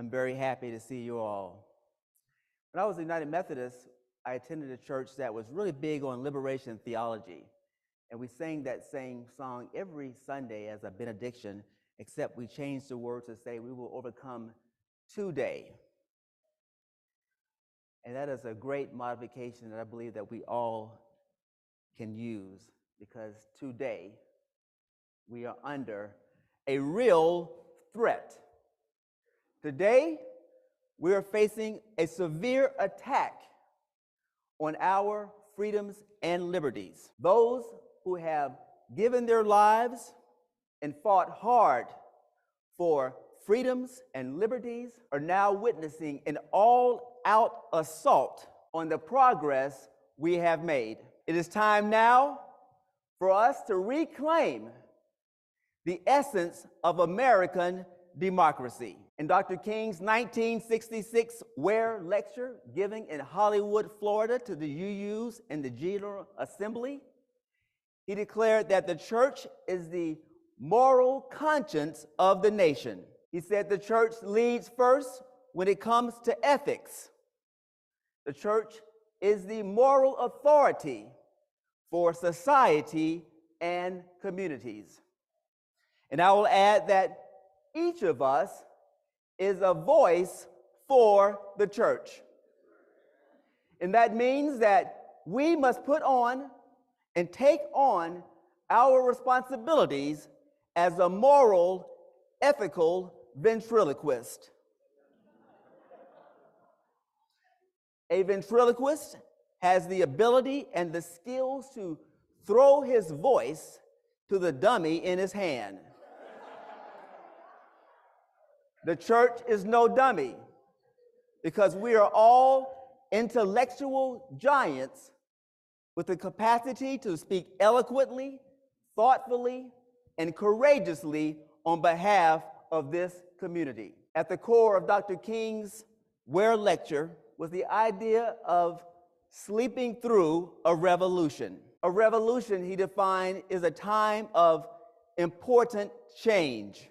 I'm very happy to see you all. When I was a United Methodist, I attended a church that was really big on liberation theology. And we sang that same song every Sunday as a benediction, except we changed the words to say, we will overcome today. And that is a great modification that I believe that we all can use, because today we are under a real threat. Today, we are facing a severe attack on our freedoms and liberties. Those who have given their lives and fought hard for freedoms and liberties are now witnessing an all-out assault on the progress we have made. It is time now for us to reclaim the essence of American democracy. In Dr. King's 1966 Ware Lecture, given in Hollywood, Florida, to the UUs and the General Assembly, he declared that the church is the moral conscience of the nation. He said the church leads first when it comes to ethics. The church is the moral authority for society and communities. And I will add that each of us is a voice for the church. And that means that we must put on and take on our responsibilities as a moral, ethical ventriloquist. A ventriloquist has the ability and the skills to throw his voice to the dummy in his hand. The church is no dummy, because we are all intellectual giants with the capacity to speak eloquently, thoughtfully, and courageously on behalf of this community. At the core of Dr. King's Ware Lecture was the idea of sleeping through a revolution. A revolution, he defined, is a time of important change.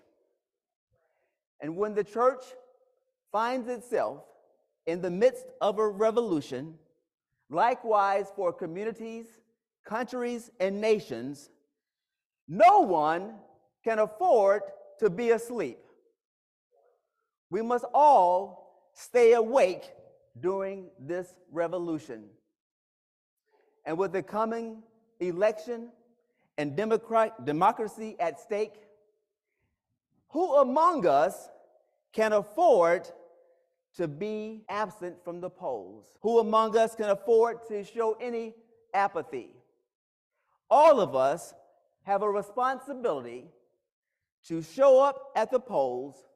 And when the church finds itself in the midst of a revolution, likewise for communities, countries, and nations, no one can afford to be asleep. We must all stay awake during this revolution. And with the coming election and democracy at stake, who among us can afford to be absent from the polls? Who among us can afford to show any apathy? All of us have a responsibility to show up at the polls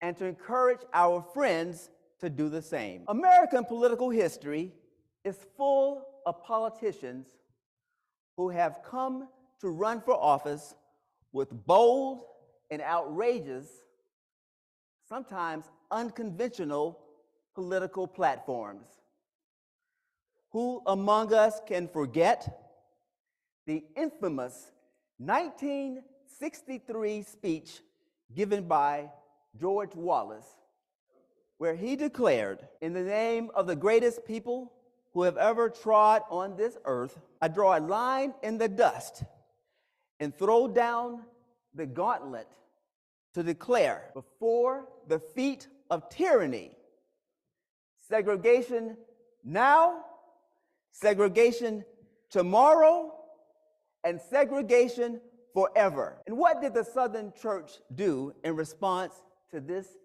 and to encourage our friends to do the same. American political history is full of politicians who have come to run for office with bold and outrageous, sometimes unconventional political platforms. Who among us can forget the infamous 1963 speech given by George Wallace, where he declared, "In the name of the greatest people who have ever trod on this earth, I draw a line in the dust and throw down the gauntlet to declare before the feet of tyranny, segregation now, segregation tomorrow, and segregation forever." And what did the Southern Church do in response to this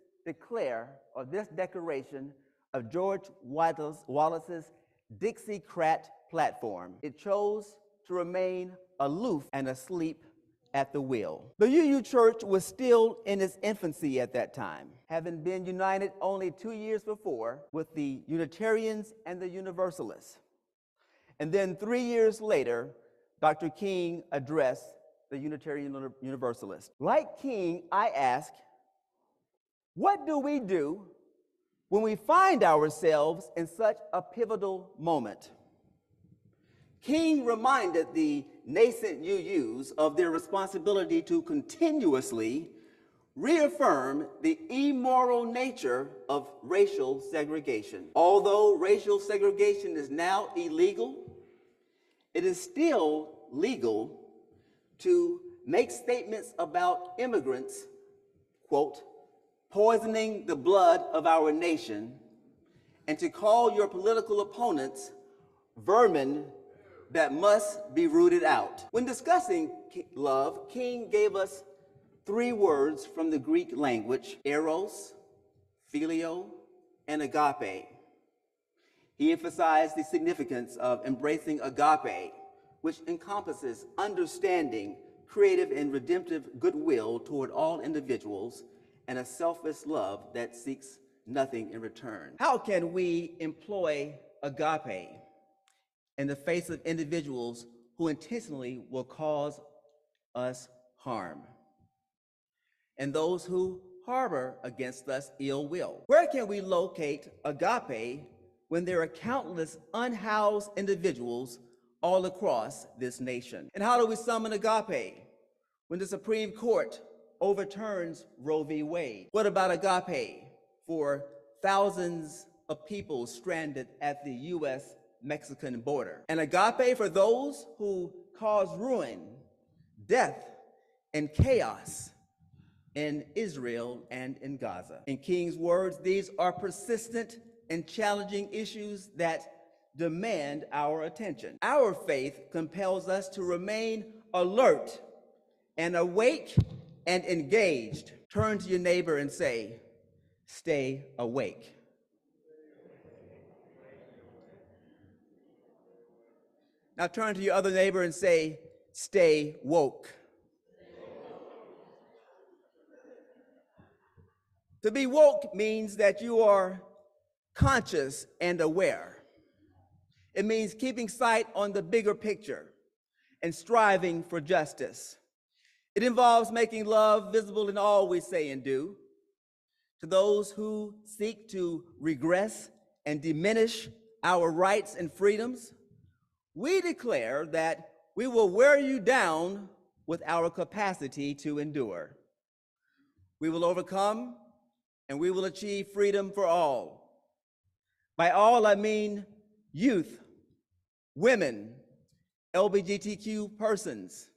declaration of George Wallace's Dixiecrat platform? It chose to remain aloof and asleep at the wheel. The UU Church was still in its infancy at that time, having been united only 2 years before with the Unitarians and the Universalists. And then 3 years later, Dr. King addressed the Unitarian Universalists. Like King, I ask, what do we do when we find ourselves in such a pivotal moment? King reminded the nascent UUs of their responsibility to continuously reaffirm the immoral nature of racial segregation. Although racial segregation is now illegal, it is still legal to make statements about immigrants, quote, poisoning the blood of our nation, and to call your political opponents vermin that must be rooted out. When discussing love, King gave us 3 words from the Greek language: eros, phileo, and agape. He emphasized the significance of embracing agape, which encompasses understanding, creative and redemptive goodwill toward all individuals, and a selfless love that seeks nothing in return. How can we employ agape in the face of individuals who intentionally will cause us harm, and those who harbor against us ill will? Where can we locate agape when there are countless unhoused individuals all across this nation? And how do we summon agape when the Supreme Court overturns Roe v. Wade? What about agape for thousands of people stranded at the U.S.-Mexican border? And agape for those who cause ruin, death, and chaos in Israel and in Gaza. In King's words, these are persistent and challenging issues that demand our attention. Our faith compels us to remain alert and awake and engaged. Turn to your neighbor and say, stay awake. Now turn to your other neighbor and say, stay woke. To be woke means that you are conscious and aware. It means keeping sight on the bigger picture and striving for justice. It involves making love visible in all we say and do. To those who seek to regress and diminish our rights and freedoms, we declare that we will wear you down with our capacity to endure. We will overcome and we will achieve freedom for all. By all, I mean youth, women, LGBTQ persons,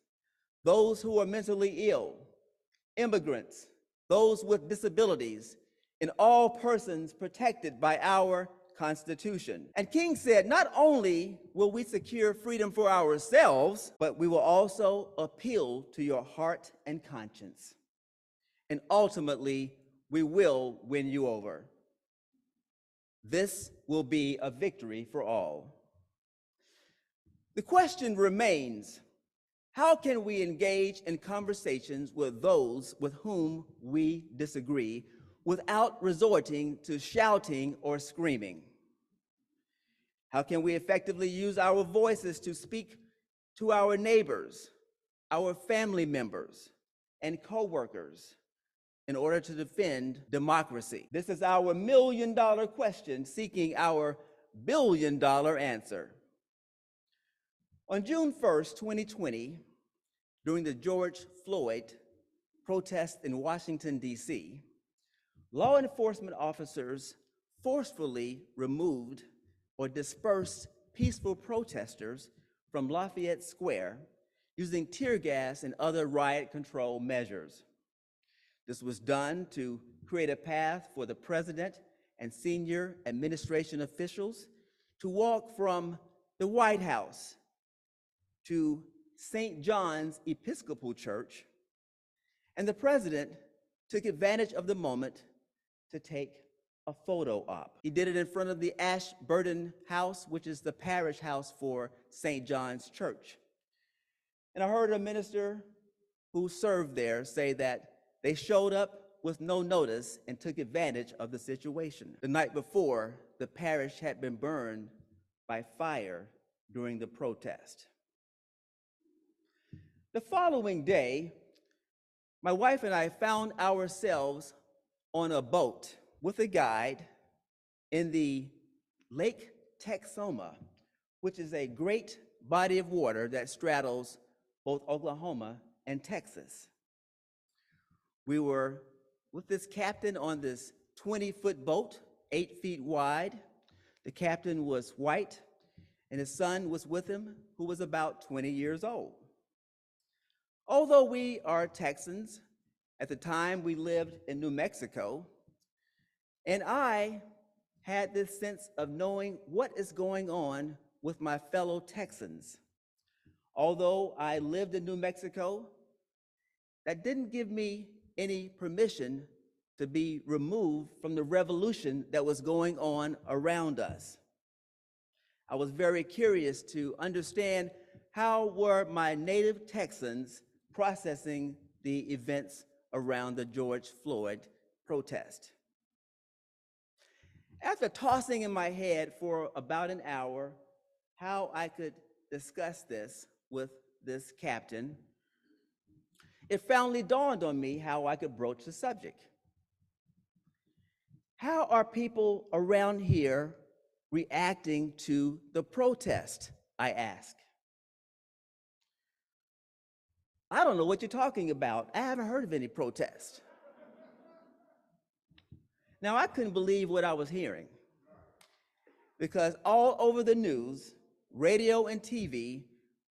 those who are mentally ill, immigrants, those with disabilities, and all persons protected by our Constitution. And King said, not only will we secure freedom for ourselves, but we will also appeal to your heart and conscience. And ultimately, we will win you over. This will be a victory for all. The question remains, how can we engage in conversations with those with whom we disagree without resorting to shouting or screaming? How can we effectively use our voices to speak to our neighbors, our family members, and co-workers in order to defend democracy? This is our million-dollar question seeking our billion-dollar answer. On June 1st, 2020, during the George Floyd protest in Washington, D.C., law enforcement officers forcefully removed or dispersed peaceful protesters from Lafayette Square using tear gas and other riot control measures. This was done to create a path for the president and senior administration officials to walk from the White House to St. John's Episcopal Church, and the president took advantage of the moment to take a photo op. He did it in front of the Ashburton House, which is the parish house for St. John's Church. And I heard a minister who served there say that they showed up with no notice and took advantage of the situation. The night before, the parish had been burned by fire during the protest. The following day, my wife and I found ourselves on a boat with a guide in the Lake Texoma, which is a great body of water that straddles both Oklahoma and Texas. We were with this captain on this 20-foot boat, 8 feet wide. The captain was white, and his son was with him, who was about 20 years old. Although we are Texans, at the time we lived in New Mexico, and I had this sense of knowing what is going on with my fellow Texans. Although I lived in New Mexico, that didn't give me any permission to be removed from the revolution that was going on around us. I was very curious to understand how were my native Texans processing the events around the George Floyd protest. After tossing in my head for about an hour how I could discuss this with this captain, it finally dawned on me how I could broach the subject. How are people around here reacting to the protest, I asked. I don't know what you're talking about. I haven't heard of any protest. Now, I couldn't believe what I was hearing, because all over the news, radio and TV,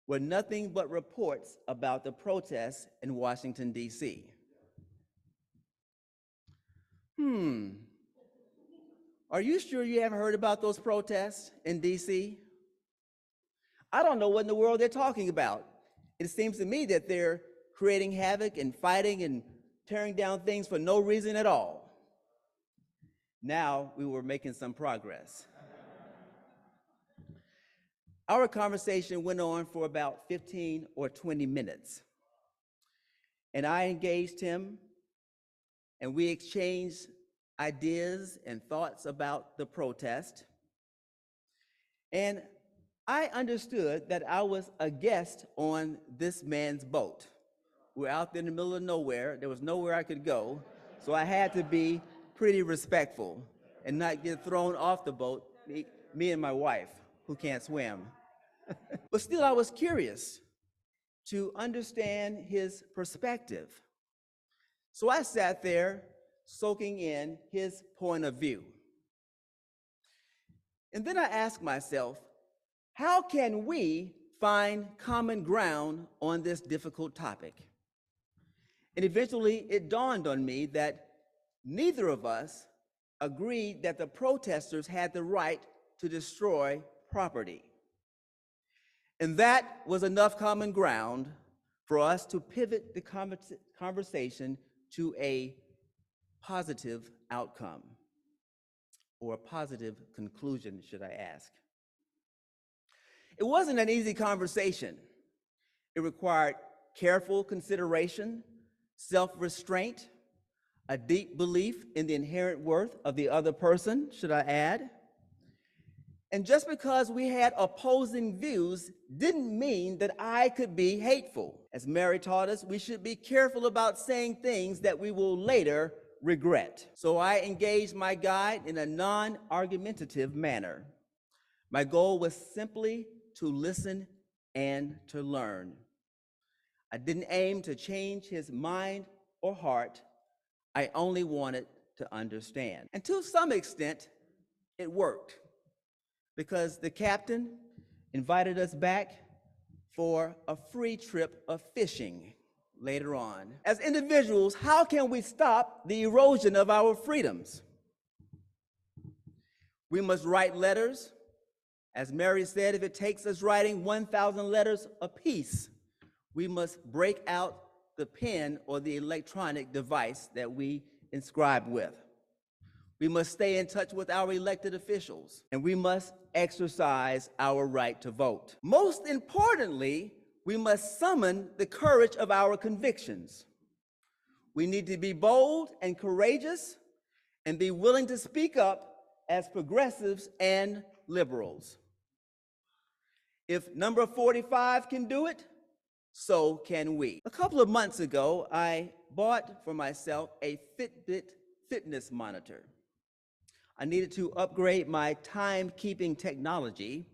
were nothing but reports about the protests in Washington, D.C. Are you sure you haven't heard about those protests in D.C.? I don't know what in the world they're talking about. It seems to me that they're creating havoc and fighting and tearing down things for no reason at all. Now we were making some progress. Our conversation went on for about 15 or 20 minutes. And I engaged him, and we exchanged ideas and thoughts about the protest. And I understood that I was a guest on this man's boat. We're out there in the middle of nowhere. There was nowhere I could go, so I had to be pretty respectful and not get thrown off the boat, me and my wife, who can't swim. But still, I was curious to understand his perspective. So I sat there soaking in his point of view. And then I asked myself, how can we find common ground on this difficult topic? And eventually it dawned on me that neither of us agreed that the protesters had the right to destroy property. And that was enough common ground for us to pivot the conversation to a positive outcome, or a positive conclusion, should I ask. It wasn't an easy conversation. It required careful consideration, self-restraint, a deep belief in the inherent worth of the other person, should I add. And just because we had opposing views didn't mean that I could be hateful. As Mary taught us, we should be careful about saying things that we will later regret. So I engaged my guide in a non-argumentative manner. My goal was simply to listen and to learn. I didn't aim to change his mind or heart. I only wanted to understand. And to some extent, it worked, because the captain invited us back for a free trip of fishing later on. As individuals, how can we stop the erosion of our freedoms? We must write letters. As Mary said, if it takes us writing 1,000 letters apiece, we must break out the pen or the electronic device that we inscribe with. We must stay in touch with our elected officials, and we must exercise our right to vote. Most importantly, we must summon the courage of our convictions. We need to be bold and courageous and be willing to speak up as progressives and liberals. If number 45 can do it, so can we. A couple of months ago, I bought for myself a Fitbit fitness monitor. I needed to upgrade my timekeeping technology,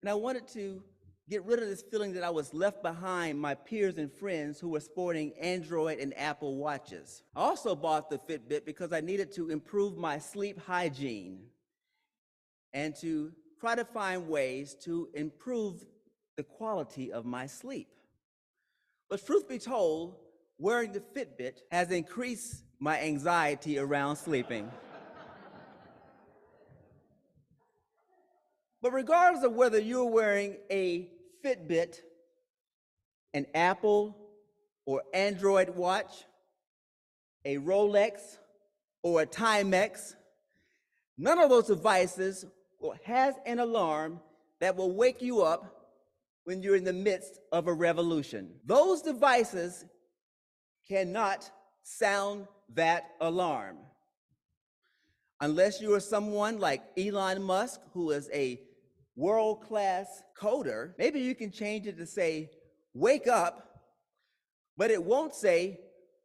and I wanted to get rid of this feeling that I was left behind my peers and friends who were sporting Android and Apple watches. I also bought the Fitbit because I needed to improve my sleep hygiene and to try to find ways to improve the quality of my sleep. But truth be told, wearing the Fitbit has increased my anxiety around sleeping. But regardless of whether you're wearing a Fitbit, an Apple or Android watch, a Rolex or a Timex, none of those devices has an alarm that will wake you up when you're in the midst of a revolution. Those devices cannot sound that alarm. Unless you are someone like Elon Musk, who is a world-class coder, maybe you can change it to say, wake up, but it won't say,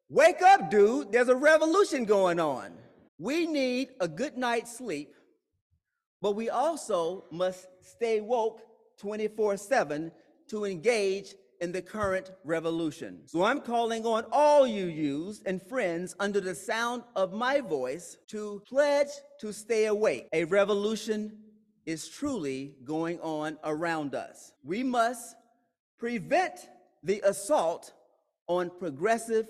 wake up, dude, there's a revolution going on. We need a good night's sleep, but we also must stay woke 24/7 to engage in the current revolution. So I'm calling on all UUs and friends under the sound of my voice to pledge to stay awake. A revolution is truly going on around us. We must prevent the assault on progressive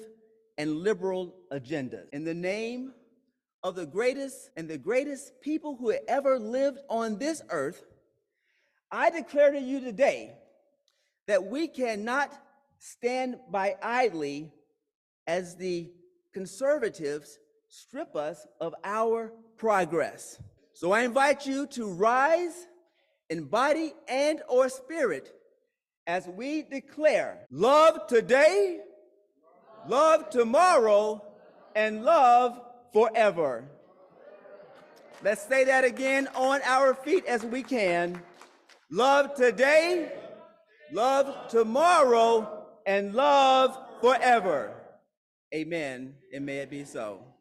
and liberal agendas. In the name of the greatest people who have ever lived on this earth, I declare to you today that we cannot stand by idly as the conservatives strip us of our progress. So I invite you to rise in body and or spirit as we declare love today, love tomorrow, and love forever. Let's say that again on our feet as we can. Love today, love tomorrow, and love forever. Amen, and may it be so.